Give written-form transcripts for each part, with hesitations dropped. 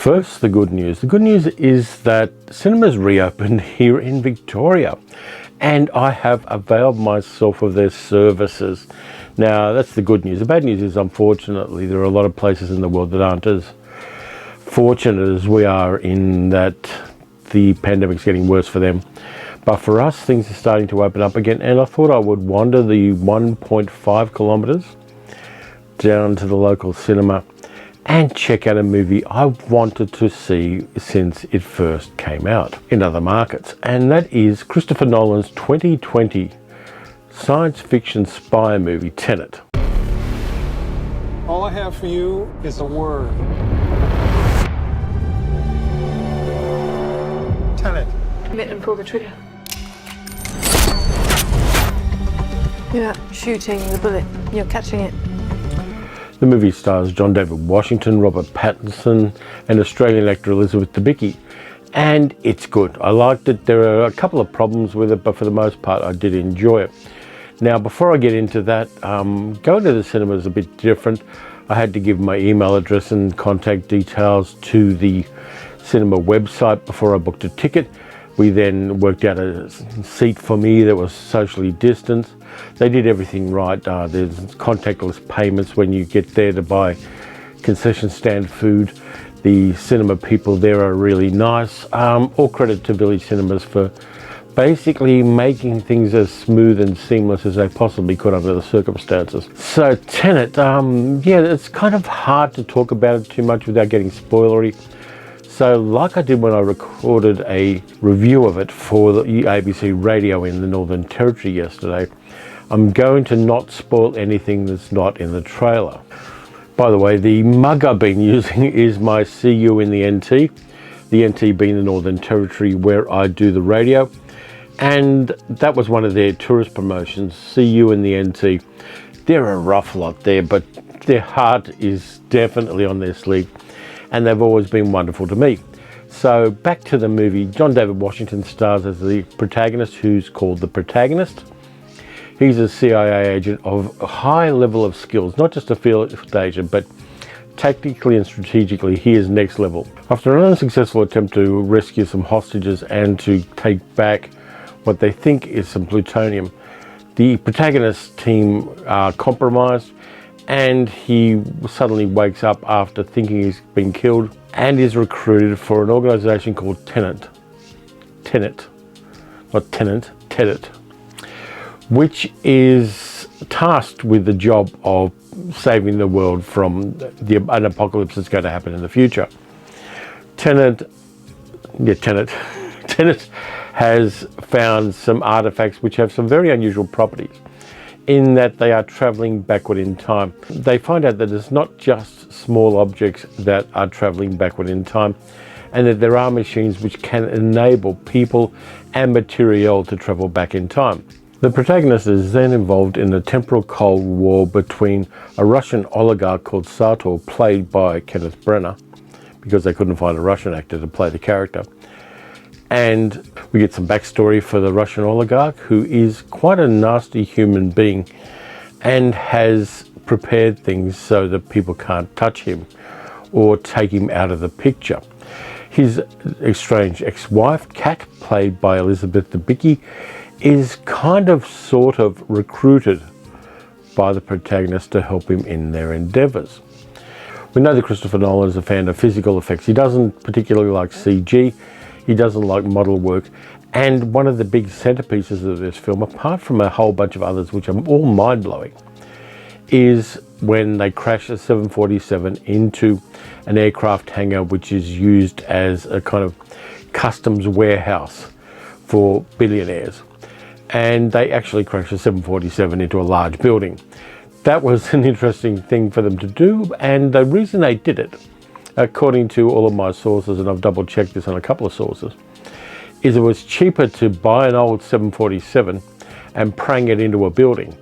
First, the good news. The good news is that cinemas reopened here in Victoria, and I have availed myself of their services. Now, that's the good news. The bad news is, unfortunately, there are a lot of places in the world that aren't as fortunate as we are, in that the pandemic's getting worse for them. But for us, things are starting to open up again, and I thought I would wander the 1.5 kilometres down to the local cinema and check out a movie I've wanted to see since it first came out in other markets, and that is Christopher Nolan's 2020 science fiction spy movie, Tenet. All I have for you is a word. Tenet. Commit and pull the trigger. You're not shooting the bullet, you're catching it. The movie stars John David Washington, Robert Pattinson, and Australian actor Elizabeth Debicki, and it's good. I liked it. There are a couple of problems with it, but for the most part I did enjoy it. Now, before I get into that, going to the cinema is a bit different. I had to give my email address and contact details to the cinema website before I booked a ticket. We then worked out a seat for me that was socially distanced. They did everything right. There's contactless payments when you get there to buy concession stand food. The cinema people there are really nice. All credit to Village Cinemas for basically making things as smooth and seamless as they possibly could under the circumstances. So Tenet, yeah, it's kind of hard to talk about it too much without getting spoilery. So like I did when I recorded a review of it for the ABC radio in the Northern Territory yesterday, I'm going to not spoil anything that's not in the trailer. By the way, the mug I've been using is my See You in the NT, the NT being the Northern Territory where I do the radio, and that was one of their tourist promotions, See You in the NT. They're a rough lot there, but their heart is definitely on their sleeve, and they've always been wonderful to me. So back to the movie. John David Washington stars as the protagonist, who's called the Protagonist. He's a CIA agent of a high level of skills, not just a field agent, but tactically and strategically, he is next level. After an unsuccessful attempt to rescue some hostages and to take back what they think is some plutonium, the protagonist team are compromised, and he suddenly wakes up after thinking he's been killed and is recruited for an organization called Tenet, which is tasked with the job of saving the world from an apocalypse that's going to happen in the future. Tenet has found some artifacts which have some very unusual properties, in that they are traveling backward in time. They find out that it's not just small objects that are traveling backward in time, and that there are machines which can enable people and material to travel back in time. The protagonist is then involved in a temporal Cold War between a Russian oligarch called Sator, played by Kenneth Branagh, because they couldn't find a Russian actor to play the character. And we get some backstory for the Russian oligarch, who is quite a nasty human being and has prepared things so that people can't touch him or take him out of the picture. His estranged ex-wife, Kat, played by Elizabeth Debicki, is kind of sort of recruited by the protagonist to help him in their endeavours. We know that Christopher Nolan is a fan of physical effects. He doesn't particularly like CG, he doesn't like model work, and one of the big centerpieces of this film, apart from a whole bunch of others which are all mind-blowing, is when they crash a 747 into an aircraft hangar which is used as a kind of customs warehouse for billionaires. And they actually crash a 747 into a large building. That was an interesting thing for them to do, and the reason they did it, according to all of my sources, and I've double checked this on a couple of sources, is it was cheaper to buy an old 747 and prang it into a building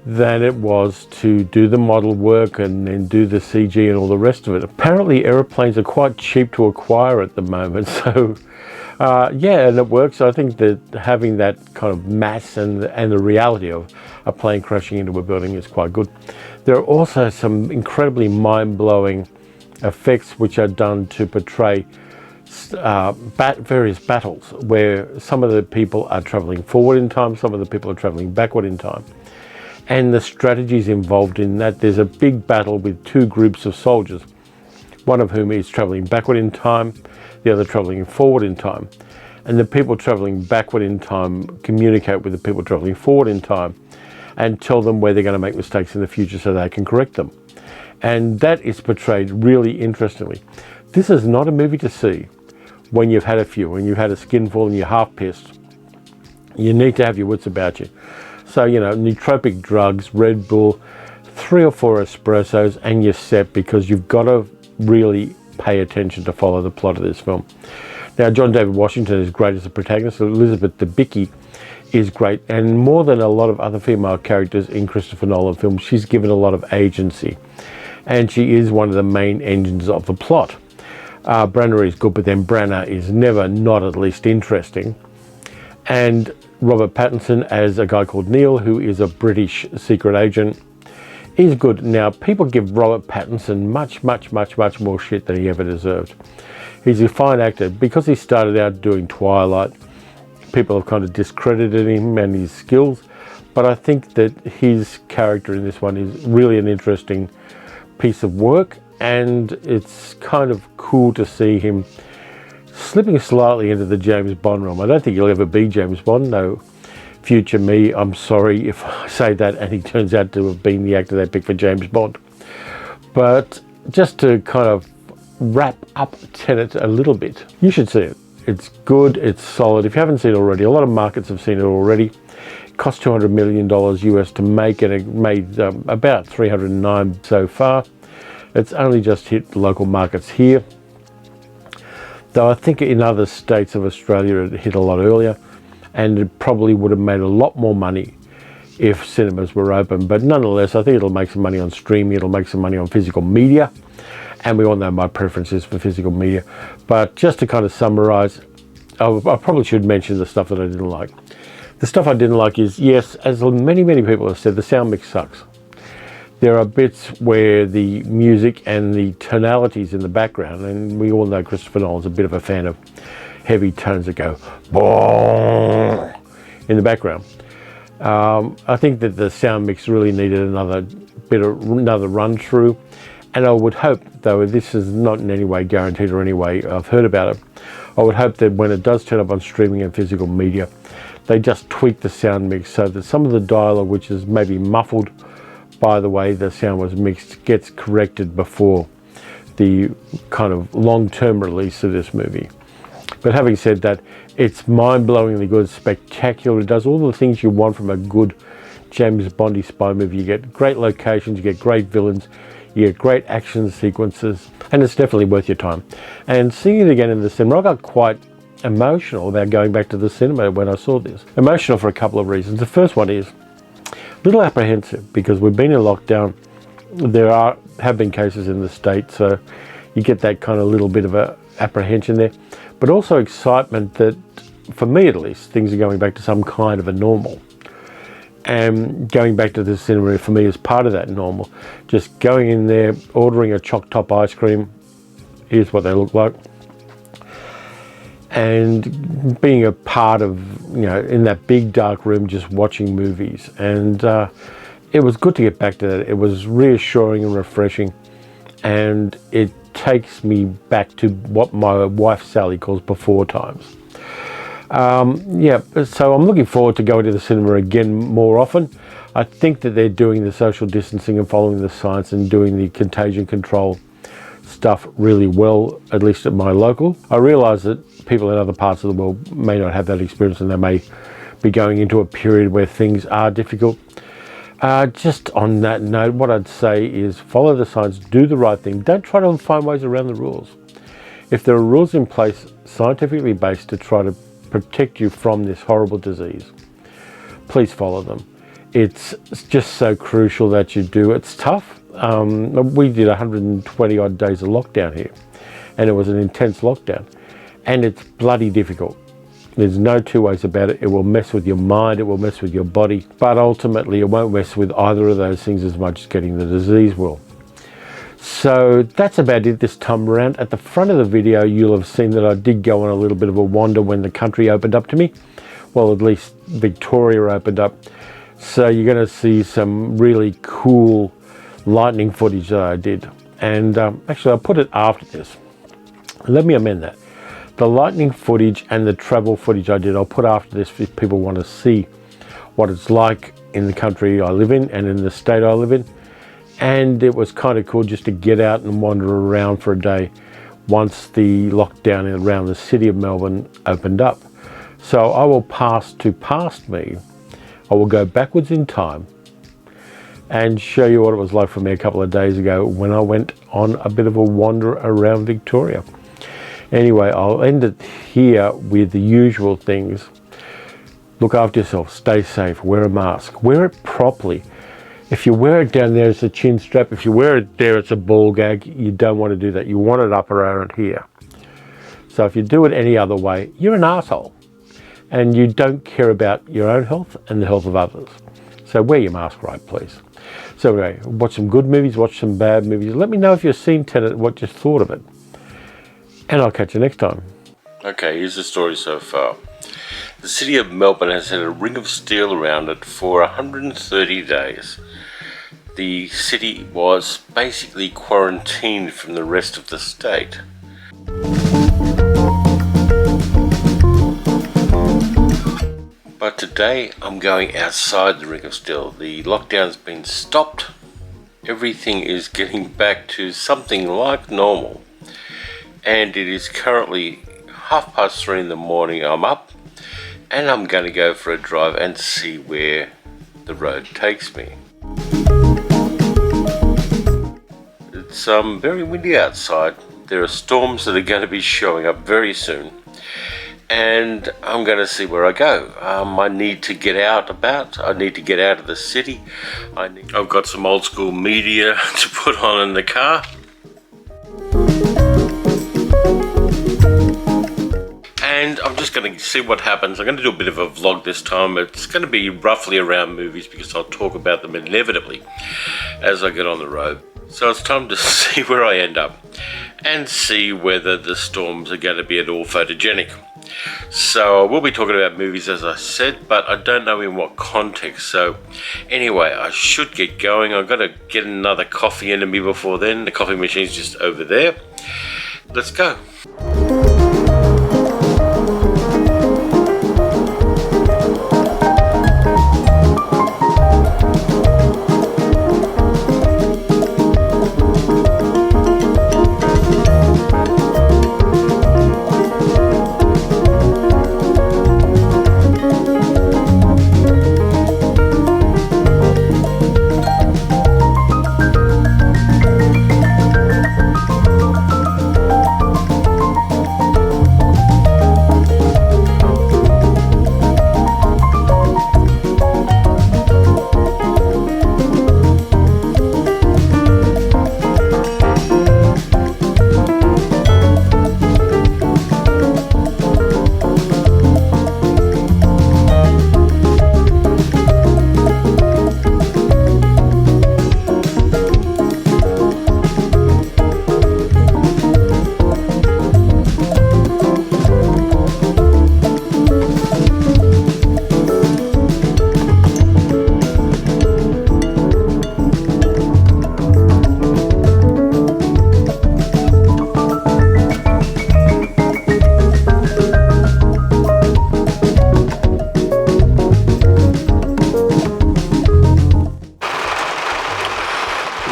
than it was to do the model work and then do the CG and all the rest of it. Apparently aeroplanes are quite cheap to acquire at the moment, so yeah, and it works. I think that having that kind of mass and the reality of a plane crashing into a building is quite good. There are also some incredibly mind-blowing effects which are done to portray various battles where some of the people are traveling forward in time, some of the people are traveling backward in time. And the strategies involved in that. There's a big battle with two groups of soldiers, one of whom is traveling backward in time, the other traveling forward in time. And the people traveling backward in time communicate with the people traveling forward in time and tell them where they're going to make mistakes in the future so they can correct them. And that is portrayed really interestingly. This is not a movie to see when you've had a few, when you've had a skinful and you're half pissed. You need to have your wits about you. So, you know, nootropic drugs, Red Bull, 3 or 4 espressos, and you're set, because you've got to really pay attention to follow the plot of this film. Now, John David Washington is great as a protagonist. Elizabeth Debicki is great, and more than a lot of other female characters in Christopher Nolan films, she's given a lot of agency, and she is one of the main engines of the plot. Branagh is good, but then Branagh is never not at least interesting. And Robert Pattinson as a guy called Neil, who is a British secret agent, is good. Now, people give Robert Pattinson much more shit than he ever deserved. He's a fine actor. Because he started out doing Twilight, people have kind of discredited him and his skills, but I think that his character in this one is really an interesting piece of work, and it's kind of cool to see him slipping slightly into the James Bond realm. I don't think he'll ever be James Bond, no. Future me, I'm sorry if I say that and he turns out to have been the actor they picked for James Bond. But just to kind of wrap up Tenet a little bit, you should see it. It's good, it's solid. If you haven't seen it already, a lot of markets have seen it already. It cost $200 million US to make, and it made about 309 so far. It's only just hit local markets here, though I think in other states of Australia it hit a lot earlier, and it probably would have made a lot more money if cinemas were open. But nonetheless, I think it'll make some money on streaming, it'll make some money on physical media, and we all know my preferences for physical media. But just to kind of summarize, I probably should mention the stuff that I didn't like. The stuff I didn't like is, yes, as many people have said, the sound mix sucks. There are bits where the music and the tonalities in the background, and we all know Christopher Nolan's a bit of a fan of heavy tones that go boom in the background. I think that the sound mix really needed another run through, and I would hope, though this is not in any way guaranteed or any way I've heard about it, I would hope that when it does turn up on streaming and physical media, they just tweak the sound mix so that some of the dialogue, which is maybe muffled by the way the sound was mixed, gets corrected before the kind of long-term release of this movie. But having said that, it's mind-blowingly good, spectacular. It does all the things you want from a good James Bondy spy movie. You get great locations, you get great villains, you get great action sequences, and it's definitely worth your time. And seeing it again in the cinema, I got quite emotional about going back to the cinema when I saw this. Emotional for a couple of reasons. The first one is a little apprehensive, because we've been in lockdown. There have been cases in the States, so you get that kind of little bit of a apprehension there, but also excitement that, for me at least, things are going back to some kind of a normal. And going back to the cinema for me is part of that normal. Just going in there, ordering a choc top ice cream, here's what they look like, and being a part of, you know, in that big dark room just watching movies. And it was good to get back to that. It was reassuring and refreshing, and it takes me back to what my wife Sally calls before times. Yeah, so I'm looking forward to going to the cinema again more often. I think that they're doing the social distancing and following the science and doing the contagion control stuff really well, at least at my local. I realise that people in other parts of the world may not have that experience, and they may be going into a period where things are difficult. Just on that note, what I'd say is follow the science, do the right thing. Don't try to find ways around the rules. If there are rules in place, scientifically based, to try to protect you from this horrible disease, please follow them. It's just so crucial that you do. It's tough. We did 120 odd days of lockdown here, and it was an intense lockdown, and it's bloody difficult. There's no two ways about it. It will mess with your mind, it will mess with your body, but ultimately it won't mess with either of those things as much as getting the disease will. So that's about it this time around. At the front of the video, you'll have seen that I did go on a little bit of a wander when the country opened up to me. Well, at least Victoria opened up. So you're going to see some really cool lightning footage that I did. And actually, I'll put it after this. Let me amend that. The lightning footage and the travel footage I did, I'll put after this if people want to see what it's like in the country I live in and in the state I live in. And it was kind of cool just to get out and wander around for a day once the lockdown around the city of Melbourne opened up. So I will past me. I will go backwards in time and show you what it was like for me a couple of days ago when I went on a bit of a wander around Victoria. Anyway, I'll end it here with the usual things. Look after yourself, stay safe, wear a mask, wear it properly. If you wear it down there, it's a chin strap. If you wear it there, it's a ball gag. You don't want to do that. You want it up around here. So if you do it any other way, you're an arsehole. And you don't care about your own health and the health of others. So wear your mask right, please. So anyway, watch some good movies, watch some bad movies. Let me know if you've seen Tenet, what you thought of it. And I'll catch you next time. Okay, here's the story so far. The city of Melbourne has had a ring of steel around it for 130 days. The city was basically quarantined from the rest of the state. But today I'm going outside the ring of steel. The lockdown's been stopped. Everything is getting back to something like normal. And it is currently 3:30 in the morning. I'm up and I'm going to go for a drive and see where the road takes me. It's very windy outside. There are storms that are going to be showing up very soon. And I'm going to see where I go. I need to get out about. I need to get out of the city. I've got some old school media to put on in the car. And I'm just going to see what happens. I'm going to do a bit of a vlog this time. It's going to be roughly around movies because I'll talk about them inevitably as I get on the road. So it's time to see where I end up and see whether the storms are going to be at all photogenic. So we'll be talking about movies as I said, but I don't know in what context. So anyway, I should get going. I've got to get another coffee into me before then. The coffee machine's just over there. Let's go.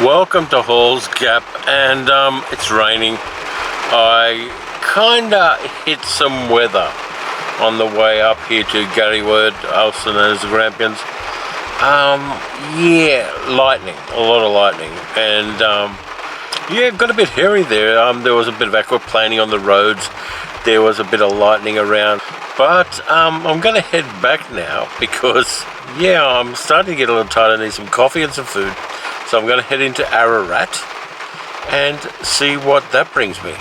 Welcome to Hall's Gap, and it's raining. I kinda hit some weather on the way up here to Garryword, also known as the Grampians. Yeah, lightning, a lot of lightning, and yeah, got a bit hairy there. There was a bit of aquaplaning on the roads. There was a bit of lightning around, but I'm gonna head back now because yeah, I'm starting to get a little tired. I need some coffee and some food. So I'm going to head into Ararat and see what that brings me.